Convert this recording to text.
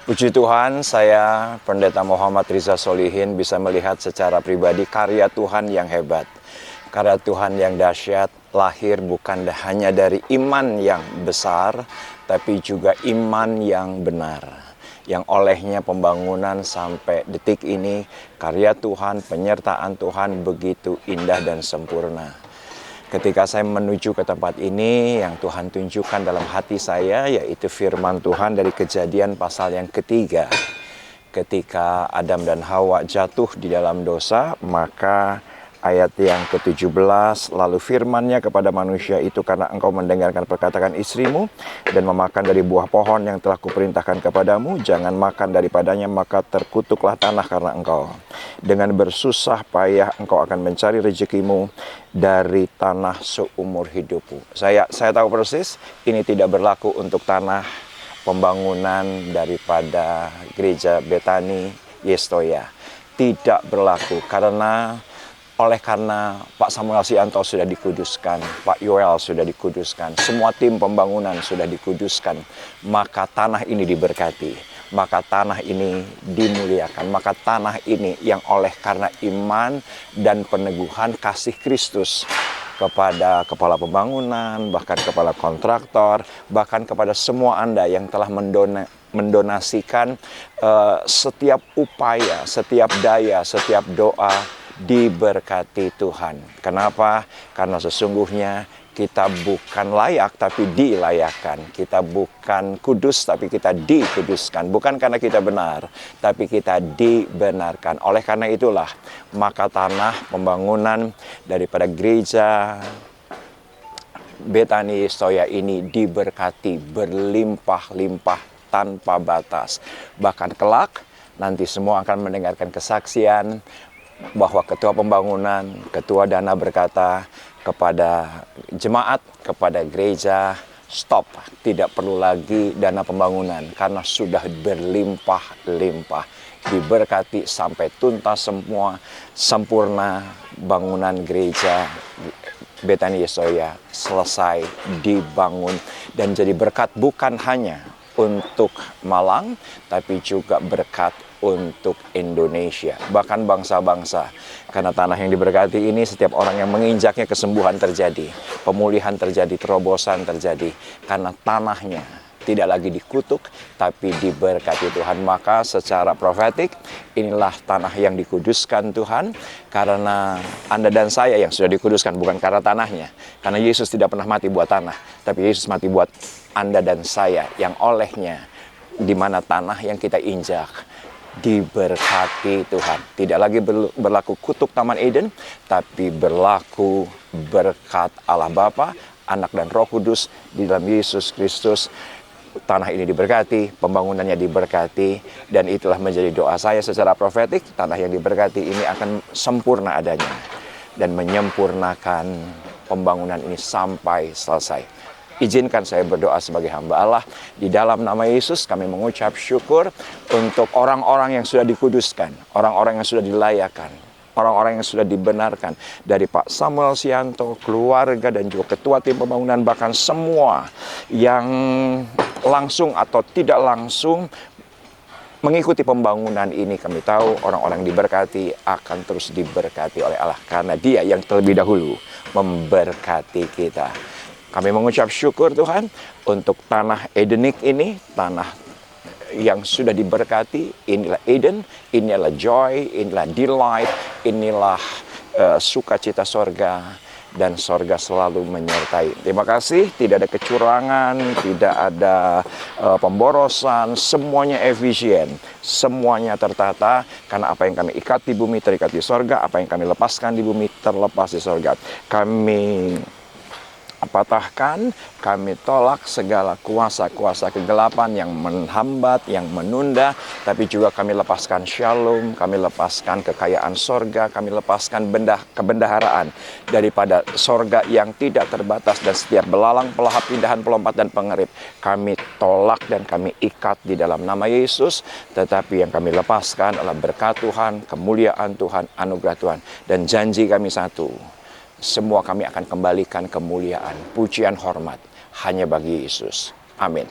Puji Tuhan, saya Pendeta Muhammad Riza Solihin bisa melihat secara pribadi karya Tuhan yang hebat. Karya Tuhan yang dahsyat lahir bukan hanya dari iman yang besar, tapi juga iman yang benar. Yang olehnya pembangunan sampai detik ini, karya Tuhan, penyertaan Tuhan begitu indah dan sempurna. Ketika saya menuju ke tempat ini, yang Tuhan tunjukkan dalam hati saya, yaitu firman Tuhan dari Kejadian pasal yang ketiga. Ketika Adam dan Hawa jatuh di dalam dosa, maka ayat yang ke-17, lalu firman-Nya kepada manusia itu, karena engkau mendengarkan perkataan istrimu dan memakan dari buah pohon yang telah kuperintahkan kepadamu, jangan makan daripadanya, maka terkutuklah tanah karena engkau. Dengan bersusah payah engkau akan mencari rezekimu dari tanah seumur hidupmu. Saya tahu persis ini tidak berlaku untuk tanah pembangunan daripada gereja Betani Yestoya. Tidak berlaku karena Pak Samuel Sianto sudah dikuduskan, Pak Yoel sudah dikuduskan, semua tim pembangunan sudah dikuduskan, maka tanah ini diberkati, maka tanah ini dimuliakan, maka tanah ini yang oleh karena iman dan peneguhan kasih Kristus kepada kepala pembangunan, bahkan kepala kontraktor, bahkan kepada semua Anda yang telah mendonasikan setiap upaya, setiap daya, setiap doa, diberkati Tuhan. Kenapa? Karena sesungguhnya kita bukan layak tapi dilayakkan. Kita bukan kudus tapi kita dikuduskan. Bukan karena kita benar tapi kita dibenarkan. Oleh karena itulah maka tanah pembangunan daripada gereja Betani Yestoya ini diberkati berlimpah-limpah tanpa batas. Bahkan kelak nanti semua akan mendengarkan kesaksian bahwa ketua pembangunan, ketua dana berkata kepada jemaat, kepada gereja, stop, tidak perlu lagi dana pembangunan karena sudah berlimpah-limpah, diberkati sampai tuntas semua, sempurna bangunan gereja Betani Yestoya selesai dibangun dan jadi berkat bukan hanya untuk Malang, tapi juga berkat untuk Indonesia, bahkan bangsa-bangsa. Karena tanah yang diberkati ini, setiap orang yang menginjaknya kesembuhan terjadi, pemulihan terjadi, terobosan terjadi. Karena tanahnya tidak lagi dikutuk, tapi diberkati Tuhan. Maka secara profetik, inilah tanah yang dikuduskan Tuhan. Karena Anda dan saya yang sudah dikuduskan, bukan karena tanahnya. Karena Yesus tidak pernah mati buat tanah, tapi Yesus mati buat Anda dan saya yang olehnya, di mana tanah yang kita injak diberkati Tuhan. Tidak lagi berlaku kutuk Taman Eden, tapi berlaku berkat Allah Bapa, Anak dan Roh Kudus di dalam Yesus Kristus. Tanah ini diberkati, pembangunannya diberkati, dan itulah menjadi doa saya secara profetik. Tanah yang diberkati ini akan sempurna adanya dan menyempurnakan pembangunan ini sampai selesai. Izinkan saya berdoa sebagai hamba Allah. Di dalam nama Yesus kami mengucap syukur untuk orang-orang yang sudah dikuduskan, orang-orang yang sudah dilayakkan, orang-orang yang sudah dibenarkan. Dari Pak Samuel Sianto, keluarga dan juga ketua tim pembangunan, bahkan semua yang langsung atau tidak langsung mengikuti pembangunan ini. Kami tahu orang-orang diberkati akan terus diberkati oleh Allah, karena Dia yang terlebih dahulu memberkati kita. Kami mengucap syukur Tuhan untuk tanah Edenik ini, tanah yang sudah diberkati. Inilah Eden, inilah joy, inilah delight, inilah sukacita sorga, dan sorga selalu menyertai. Terima kasih, tidak ada kecurangan, tidak ada pemborosan, semuanya efisien, semuanya tertata, karena apa yang kami ikat di bumi terikat di sorga, apa yang kami lepaskan di bumi terlepas di sorga. Kami patahkan, kami tolak segala kuasa-kuasa kegelapan yang menghambat, yang menunda, tapi juga kami lepaskan shalom, kami lepaskan kekayaan sorga, kami lepaskan kebendaharaan daripada sorga yang tidak terbatas, dan setiap belalang, pelahap, pindahan, pelompat, dan pengerip kami tolak dan kami ikat di dalam nama Yesus. Tetapi yang kami lepaskan adalah berkat Tuhan, kemuliaan Tuhan, anugerah Tuhan, dan janji kami satu: semua kami akan kembalikan kemuliaan, pujian, hormat hanya bagi Yesus. Amin.